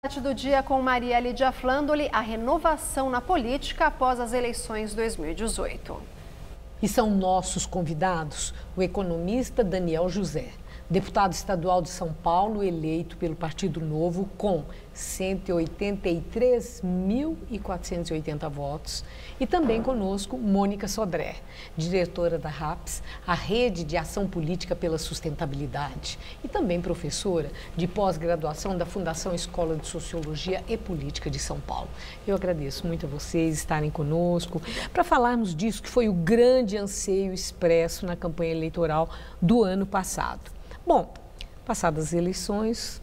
Do dia com Maria Lídia Flandoli, a renovação na política após as eleições 2018. E são nossos convidados o economista Daniel José, deputado estadual de São Paulo, eleito pelo Partido Novo com 183.480 votos. E também conosco Mônica Sodré, diretora da RAPS, a Rede de Ação Política pela Sustentabilidade, e também professora de pós-graduação da Fundação Escola de Sociologia e Política de São Paulo. Eu agradeço muito a vocês estarem conosco para falarmos disso que foi o grande anseio expresso na campanha eleitoral do ano passado. Bom, passadas as eleições,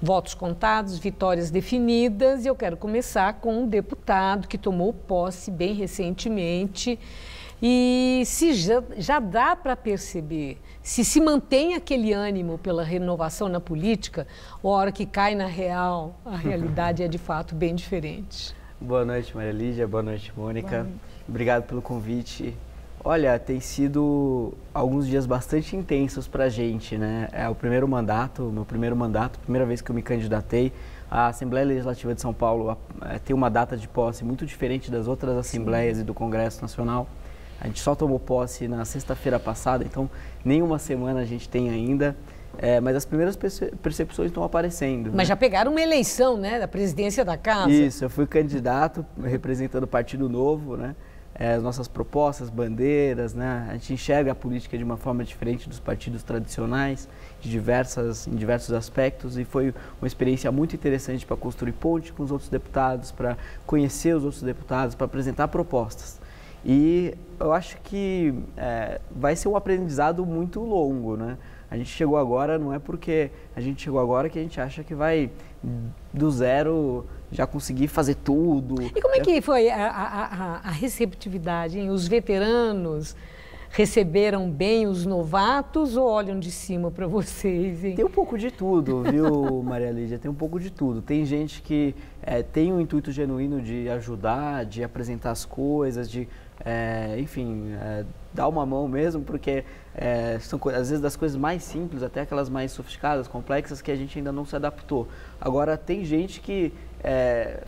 votos contados, vitórias definidas, e eu quero começar com um deputado que tomou posse bem recentemente. E se já dá para perceber, se mantém aquele ânimo pela renovação na política, a hora que cai na real, a realidade é de fato bem diferente. Boa noite, Maria Lídia, boa noite, Mônica. Obrigado pelo convite. Olha, tem sido alguns dias bastante intensos para a gente, né? É o primeiro mandato, meu primeiro mandato, primeira vez que eu me candidatei. A Assembleia Legislativa de São Paulo tem uma data de posse muito diferente das outras assembleias e do Congresso Nacional. A gente só tomou posse na sexta-feira passada, então nenhuma semana a gente tem ainda. Mas as primeiras percepções estão aparecendo. Mas já pegaram uma eleição, né, da presidência da casa. Isso, eu fui candidato representando o Partido Novo, né? As nossas propostas, bandeiras, né? A gente enxerga a política de uma forma diferente dos partidos tradicionais, em diversos aspectos, e foi uma experiência muito interessante para construir ponte com os outros deputados, para conhecer os outros deputados, para apresentar propostas. E eu acho que vai ser um aprendizado muito longo, né? A gente chegou agora, não é porque a gente chegou agora que a gente acha que vai do zero já conseguir fazer tudo. E como é que foi a receptividade, hein? Os veteranos receberam bem os novatos ou olham de cima para vocês, hein? Tem um pouco de tudo, viu, Maria Lídia? Tem um pouco de tudo. Tem gente que tem um intuito genuíno de ajudar, de apresentar as coisas, de, enfim, dar uma mão mesmo, porque são às vezes das coisas mais simples até aquelas mais sofisticadas, complexas, que a gente ainda não se adaptou. Agora, tem gente que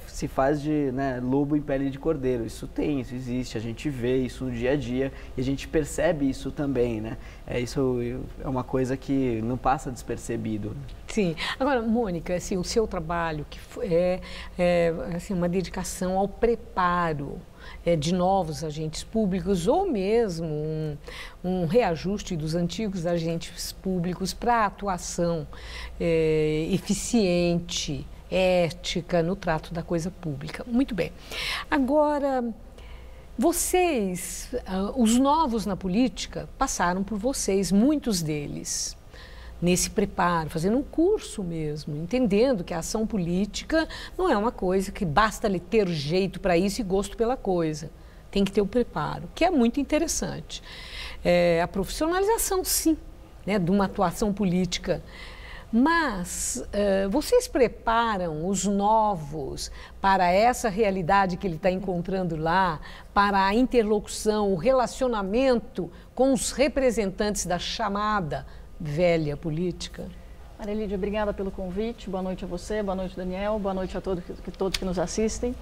se faz de lobo em pele de cordeiro. Isso existe, a gente vê isso no dia a dia e a gente percebe isso também, né? Isso é uma coisa que não passa despercebido. Sim. Agora, Mônica, assim, o seu trabalho que assim, uma dedicação ao preparo de novos agentes públicos ou mesmo um reajuste dos antigos agentes públicos para a atuação eficiente, ética no trato da coisa pública. Muito bem. Agora, vocês, os novos na política, passaram por vocês, muitos deles, nesse preparo, fazendo um curso mesmo, entendendo que a ação política não é uma coisa que basta ter jeito para isso e gosto pela coisa. Tem que ter o preparo, que é muito interessante. A profissionalização, sim, né, de uma atuação política. Mas vocês preparam os novos para essa realidade que ele está encontrando lá, para a interlocução, o relacionamento com os representantes da chamada velha política? Maria Lídia, obrigada pelo convite. Boa noite a você, boa noite, Daniel, boa noite a todos que nos assistem.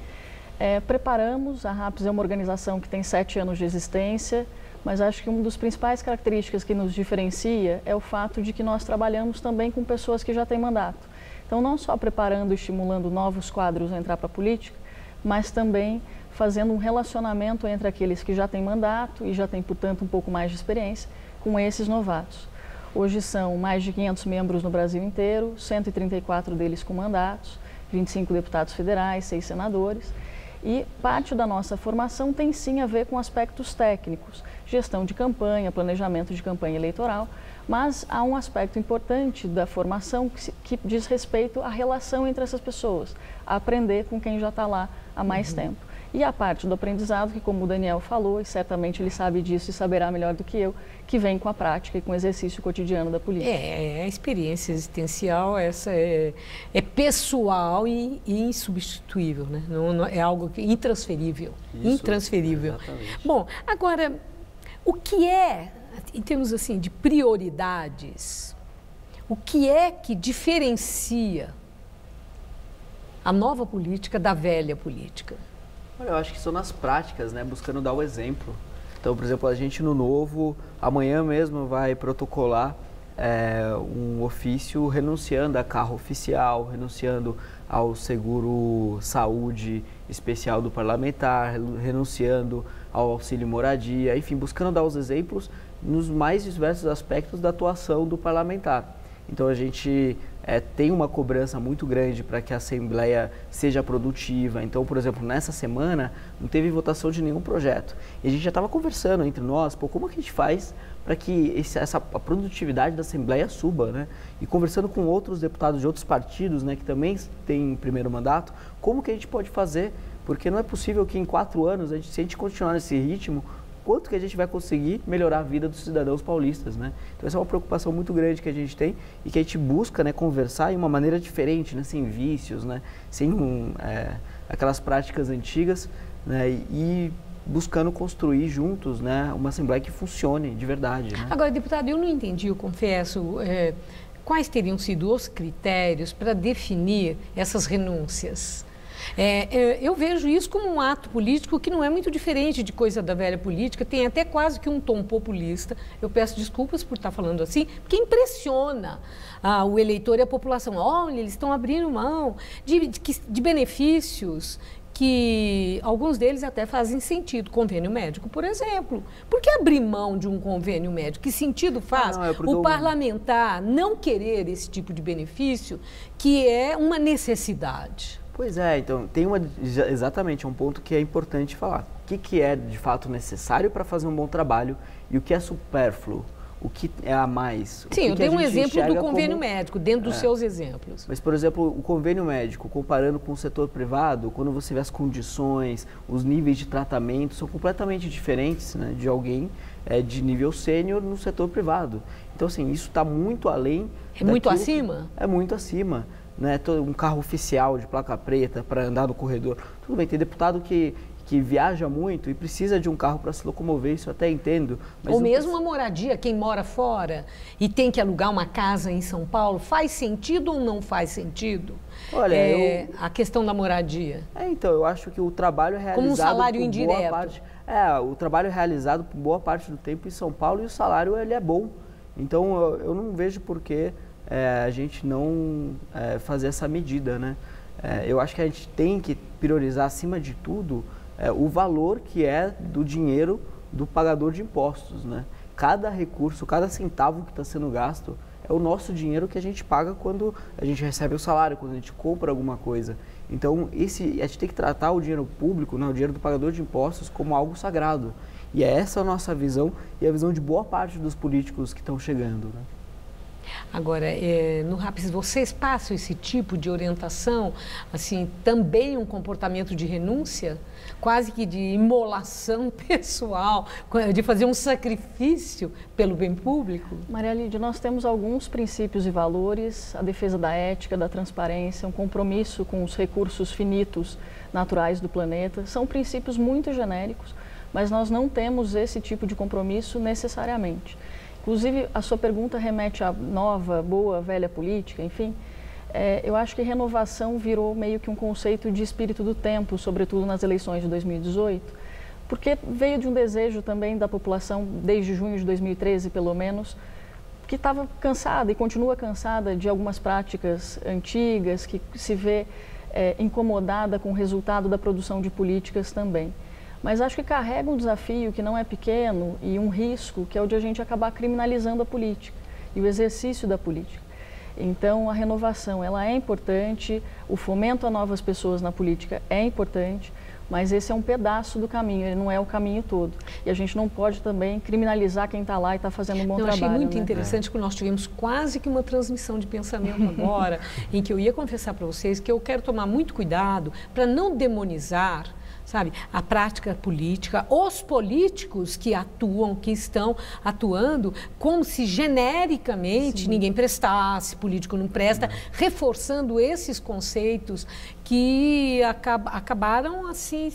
Preparamos, a RAPS é uma organização que tem 7 anos de existência, mas acho que uma das principais características que nos diferencia é o fato de que nós trabalhamos também com pessoas que já têm mandato. Então, não só preparando e estimulando novos quadros a entrar para a política, mas também fazendo um relacionamento entre aqueles que já têm mandato e já têm, portanto, um pouco mais de experiência com esses novatos. Hoje são mais de 500 membros no Brasil inteiro, 134 deles com mandatos, 25 deputados federais, 6 senadores. E parte da nossa formação tem sim a ver com aspectos técnicos, gestão de campanha, planejamento de campanha eleitoral, mas há um aspecto importante da formação que diz respeito à relação entre essas pessoas, a aprender com quem já está lá há mais tempo. E a parte do aprendizado, que como o Daniel falou, e certamente ele sabe disso e saberá melhor do que eu, que vem com a prática e com o exercício cotidiano da política. A experiência existencial, essa é pessoal e insubstituível, né? Não é algo intransferível. Isso, intransferível. Exatamente. Bom, agora, o que em termos assim de prioridades, o que é que diferencia a nova política da velha política? Olha, eu acho que são nas práticas, né? Buscando dar o exemplo. Então, por exemplo, a gente no Novo, amanhã mesmo vai protocolar um ofício renunciando a carro oficial, renunciando ao seguro saúde especial do parlamentar, renunciando ao auxílio moradia, enfim, buscando dar os exemplos nos mais diversos aspectos da atuação do parlamentar. Então a gente tem uma cobrança muito grande para que a Assembleia seja produtiva. Então, por exemplo, nessa semana não teve votação de nenhum projeto. E a gente já estava conversando entre nós, como que a gente faz para que a produtividade da Assembleia suba, né? E conversando com outros deputados de outros partidos, né, que também têm primeiro mandato, como que a gente pode fazer? Porque não é possível que em 4 anos, se a gente continuar nesse ritmo, quanto que a gente vai conseguir melhorar a vida dos cidadãos paulistas, né? Então essa é uma preocupação muito grande que a gente tem e que a gente busca, né, conversar de uma maneira diferente, né, sem vícios, né, sem aquelas práticas antigas, né, e buscando construir juntos, né, uma Assembleia que funcione de verdade, né? Agora, deputado, eu não entendi, eu confesso, quais teriam sido os critérios para definir essas renúncias? Eu vejo isso como um ato político que não é muito diferente de coisa da velha política, tem até quase que um tom populista. Eu peço desculpas por estar falando assim, porque impressiona o eleitor e a população. Olha, eles estão abrindo mão de benefícios que alguns deles até fazem sentido. Convênio médico, por exemplo. Por que abrir mão de um convênio médico? Que sentido faz o parlamentar não querer esse tipo de benefício, que é uma necessidade? Pois é, então, exatamente, é um ponto que é importante falar. O que é de fato necessário para fazer um bom trabalho e o que é supérfluo, o que é a mais. Sim, eu dei um exemplo do convênio médico, dentro dos seus exemplos. Mas, por exemplo, o convênio médico, comparando com o setor privado, quando você vê as condições, os níveis de tratamento, são completamente diferentes, né, de alguém de nível sênior no setor privado. Então, assim, isso está muito além... É muito acima? É muito acima. Né, um carro oficial de placa preta para andar no corredor. Tudo bem, tem deputado que viaja muito e precisa de um carro para se locomover, isso eu até entendo. Mas ou mesmo uma moradia, quem mora fora e tem que alugar uma casa em São Paulo, faz sentido ou não faz sentido? Olha, a questão da moradia. Então, eu acho que o trabalho é realizado... Como um salário indireto. O trabalho é realizado por boa parte do tempo em São Paulo e o salário ele é bom. Então, eu não vejo por que a gente não fazer essa medida, né? Eu acho que a gente tem que priorizar, acima de tudo, o valor que é do dinheiro do pagador de impostos, né? Cada recurso, cada centavo que está sendo gasto é o nosso dinheiro que a gente paga quando a gente recebe o salário, quando a gente compra alguma coisa. Então, a gente tem que tratar o dinheiro público, né, o dinheiro do pagador de impostos, como algo sagrado. E essa é a nossa visão e a visão de boa parte dos políticos que estão chegando, né? Agora, no RAPS, vocês passam esse tipo de orientação, assim, também um comportamento de renúncia, quase que de imolação pessoal, de fazer um sacrifício pelo bem público? Maria Lídia, nós temos alguns princípios e valores, a defesa da ética, da transparência, um compromisso com os recursos finitos naturais do planeta. São princípios muito genéricos, mas nós não temos esse tipo de compromisso necessariamente. Inclusive, a sua pergunta remete à nova, boa, velha política, enfim. Eu acho que renovação virou meio que um conceito de espírito do tempo, sobretudo nas eleições de 2018, porque veio de um desejo também da população, desde junho de 2013, pelo menos, que estava cansada e continua cansada de algumas práticas antigas, que se vê incomodada com o resultado da produção de políticas também. Mas acho que carrega um desafio que não é pequeno e um risco, que é o de a gente acabar criminalizando a política e o exercício da política. Então, a renovação, ela é importante, o fomento a novas pessoas na política é importante, mas esse é um pedaço do caminho, ele não é o caminho todo. E a gente não pode também criminalizar quem está lá e está fazendo um bom trabalho. Eu achei muito né? interessante que nós tivemos quase que uma transmissão de pensamento agora, em que eu ia confessar para vocês que eu quero tomar muito cuidado para não demonizar, sabe, a prática política, os políticos que atuam, que estão atuando, como se genericamente ninguém prestasse, político não presta, reforçando esses conceitos que acabaram assim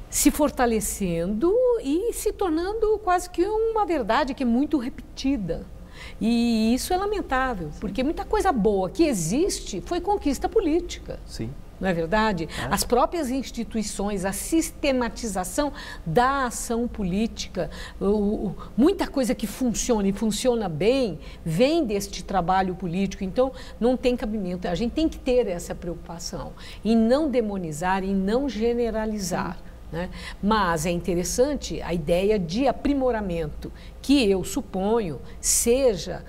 se fortalecendo e se tornando quase que uma verdade que é muito repetida. E isso é lamentável, porque muita coisa boa que existe foi conquista política. Sim. Não é verdade? As próprias instituições, a sistematização da ação política, muita coisa que funciona e funciona bem, vem deste trabalho político. Então, não tem cabimento. A gente tem que ter essa preocupação em não demonizar, em não generalizar. Né? Mas é interessante a ideia de aprimoramento, que eu suponho seja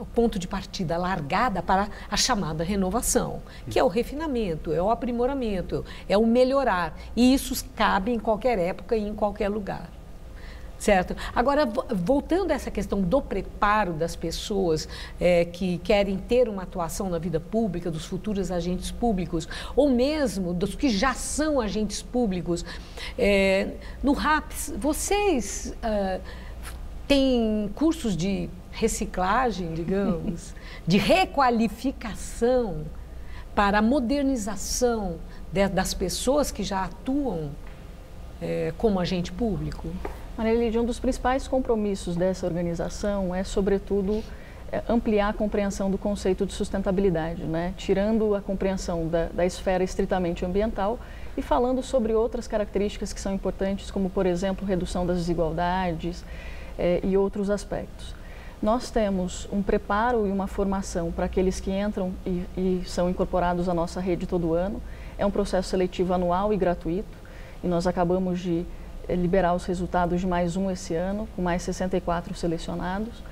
o ponto de partida, a largada para a chamada renovação, que é o refinamento, é o aprimoramento, é o melhorar. E isso cabe em qualquer época e em qualquer lugar. Certo? Agora, voltando a essa questão do preparo das pessoas que querem ter uma atuação na vida pública, dos futuros agentes públicos, ou mesmo dos que já são agentes públicos, no RAPS, vocês têm cursos de reciclagem, digamos, de requalificação para a modernização das pessoas que já atuam como agente público? Maria Lídia, um dos principais compromissos dessa organização é, sobretudo, ampliar a compreensão do conceito de sustentabilidade, né? Tirando a compreensão da esfera estritamente ambiental e falando sobre outras características que são importantes, como, por exemplo, redução das desigualdades e outros aspectos. Nós temos um preparo e uma formação para aqueles que entram e são incorporados à nossa rede todo ano. É um processo seletivo anual e gratuito, e nós acabamos de liberar os resultados de mais um esse ano, com mais 64 selecionados.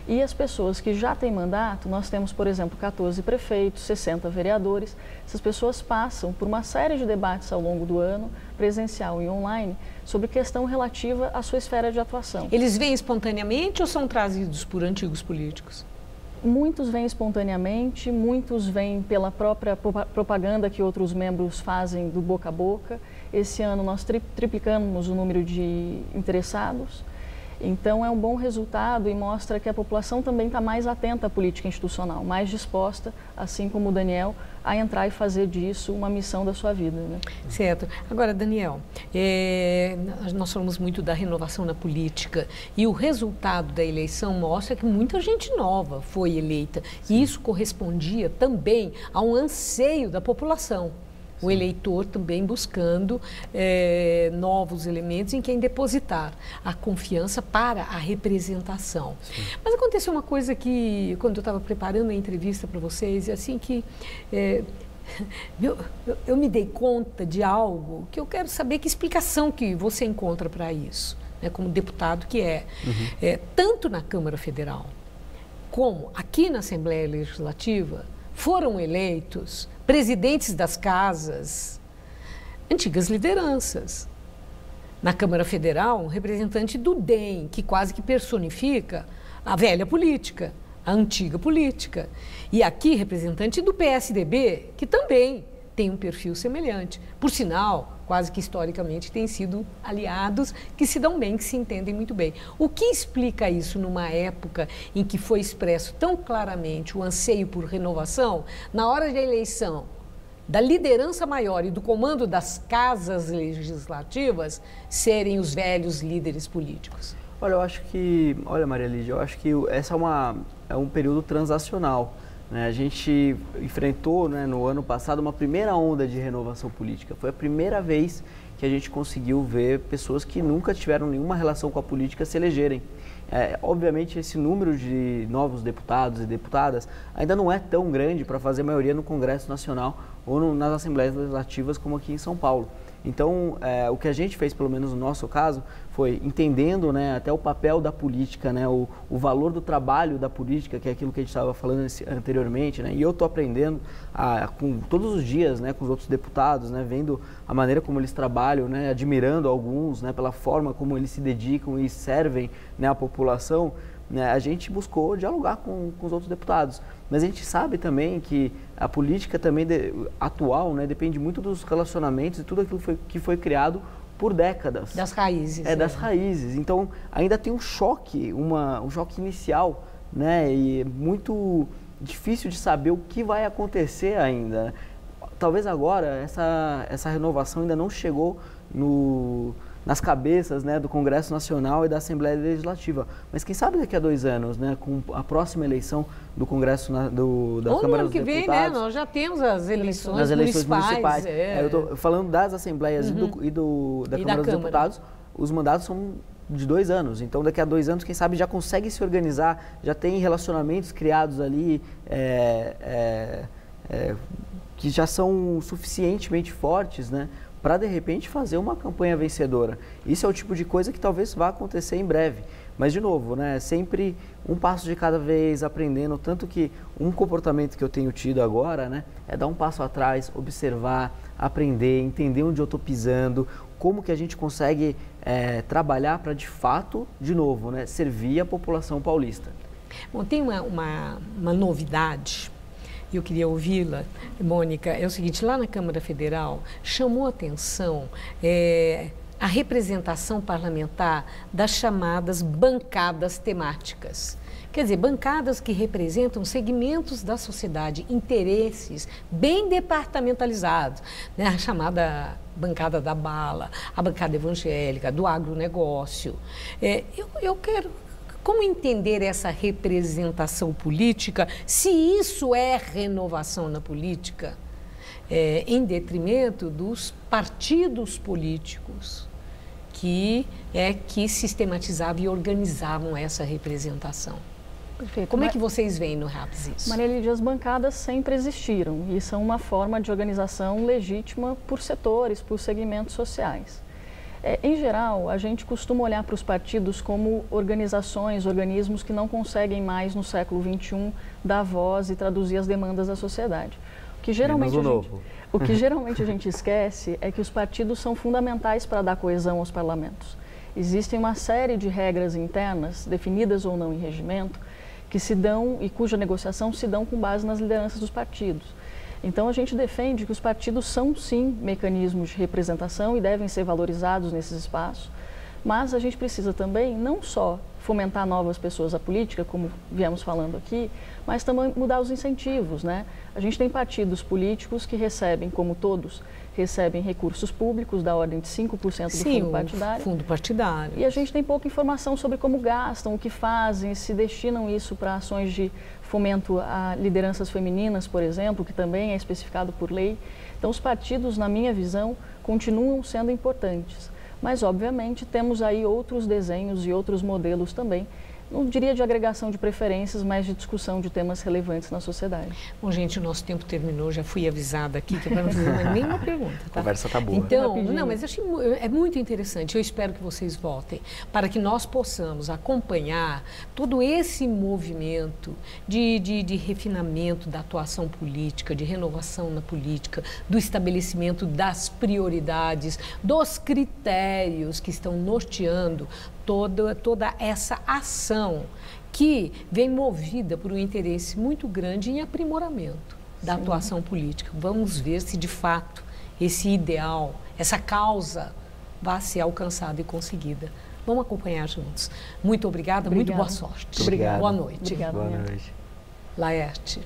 E as pessoas que já têm mandato, nós temos, por exemplo, 14 prefeitos, 60 vereadores. Essas pessoas passam por uma série de debates ao longo do ano, presencial e online, sobre questão relativa à sua esfera de atuação. Eles vêm espontaneamente ou são trazidos por antigos políticos? Muitos vêm espontaneamente, muitos vêm pela própria propaganda que outros membros fazem do boca a boca. Esse ano nós triplicamos o número de interessados, então é um bom resultado e mostra que a população também está mais atenta à política institucional, mais disposta, assim como o Daniel, a entrar e fazer disso uma missão da sua vida. Né? Certo. Agora, Daniel, nós falamos muito da renovação na política e o resultado da eleição mostra que muita gente nova foi eleita. Sim. E isso correspondia também a um anseio da população. O eleitor também buscando novos elementos em quem depositar a confiança para a representação. Sim. Mas aconteceu uma coisa que, quando eu estava preparando a entrevista para vocês, assim que eu me dei conta de algo que eu quero saber que explicação que você encontra para isso, né, como deputado que tanto na Câmara Federal como aqui na Assembleia Legislativa, foram eleitos presidentes das casas, antigas lideranças. Na Câmara Federal, um representante do DEM, que quase que personifica a velha política, a antiga política. E aqui, representante do PSDB, que também tem um perfil semelhante. Por sinal, quase que historicamente têm sido aliados que se dão bem, que se entendem muito bem. O que explica isso numa época em que foi expresso tão claramente o anseio por renovação, na hora da eleição da liderança maior e do comando das casas legislativas serem os velhos líderes políticos? Olha, Maria Lídia, eu acho que essa é um período transacional. A gente enfrentou, né, no ano passado uma primeira onda de renovação política. Foi a primeira vez que a gente conseguiu ver pessoas que nunca tiveram nenhuma relação com a política se elegerem. Obviamente, esse número de novos deputados e deputadas ainda não é tão grande para fazer maioria no Congresso Nacional ou nas Assembleias Legislativas como aqui em São Paulo. Então, o que a gente fez, pelo menos no nosso caso, foi entendendo, né, até o papel da política, né, o valor do trabalho da política, que é aquilo que a gente estava falando anteriormente, né, e eu estou aprendendo com todos os dias, né, com os outros deputados, né, vendo a maneira como eles trabalham, né, admirando alguns, né, pela forma como eles se dedicam e servem, né, a população. Né, a gente buscou dialogar com os outros deputados, mas a gente sabe também que a política também atual, né, depende muito dos relacionamentos e tudo aquilo que foi criado por décadas. Das raízes. Das raízes. Então, ainda tem um choque inicial, né, e é muito difícil de saber o que vai acontecer ainda. Talvez agora essa renovação ainda não chegou nas cabeças, né, do Congresso Nacional e da Assembleia Legislativa. Mas quem sabe daqui a 2 anos, né, com a próxima eleição do Congresso da Câmara dos Deputados. Ou no ano que vem, né? Nós já temos as eleições municipais. Eu estou falando das Assembleias da Câmara dos Deputados, os mandatos são de 2 anos. Então, daqui a 2 anos, quem sabe já consegue se organizar, já tem relacionamentos criados ali que já são suficientemente fortes, né, para de repente fazer uma campanha vencedora. Isso é o tipo de coisa que talvez vá acontecer em breve. Mas, de novo, né, sempre um passo de cada vez, aprendendo. Tanto que um comportamento que eu tenho tido agora, né, é dar um passo atrás, observar, aprender, entender onde eu estou pisando, como que a gente consegue trabalhar para, de fato, de novo, né, servir a população paulista. Bom, tem uma novidade, e eu queria ouvi-la, Mônica. É o seguinte, lá na Câmara Federal chamou a atenção a representação parlamentar das chamadas bancadas temáticas. Quer dizer, bancadas que representam segmentos da sociedade, interesses bem departamentalizados, né? A chamada bancada da bala, a bancada evangélica, do agronegócio. Eu quero... Como entender essa representação política, se isso é renovação na política, em detrimento dos partidos políticos que sistematizavam e organizavam essa representação? Perfeito. Como é que vocês veem no RAPS isso? Maria Lídia, as bancadas sempre existiram e são uma forma de organização legítima por setores, por segmentos sociais. Em geral, a gente costuma olhar para os partidos como organizações, organismos que não conseguem mais, no século XXI, dar voz e traduzir as demandas da sociedade. O que geralmente a gente esquece é que os partidos são fundamentais para dar coesão aos parlamentos. Existem uma série de regras internas, definidas ou não em regimento, que se dão e cuja negociação se dão com base nas lideranças dos partidos. Então, a gente defende que os partidos são, sim, mecanismos de representação e devem ser valorizados nesses espaços, mas a gente precisa também não só fomentar novas pessoas à política, como viemos falando aqui, mas também mudar os incentivos, né? A gente tem partidos políticos que recebem, como todos, recebem recursos públicos da ordem de 5% do fundo partidário. Fundo partidário. E a gente tem pouca informação sobre como gastam, o que fazem, se destinam isso para ações de fomento a lideranças femininas, por exemplo, que também é especificado por lei. Então, os partidos, na minha visão, continuam sendo importantes. Mas, obviamente, temos aí outros desenhos e outros modelos também, não diria de agregação de preferências, mas de discussão de temas relevantes na sociedade. Bom, gente, o nosso tempo terminou, já fui avisada aqui que não fazer nenhuma pergunta, tá? A conversa tá boa. Então, não, mas eu achei, é muito interessante, eu espero que vocês voltem, para que nós possamos acompanhar todo esse movimento de refinamento da atuação política, de renovação na política, do estabelecimento das prioridades, dos critérios que estão norteando toda essa ação que vem movida por um interesse muito grande em aprimoramento da atuação política. Vamos ver se, de fato, esse ideal, essa causa vai ser alcançada e conseguida. Vamos acompanhar juntos. Muito obrigada, muito boa sorte. Obrigado. Boa noite. Obrigada. Boa noite. Laerte.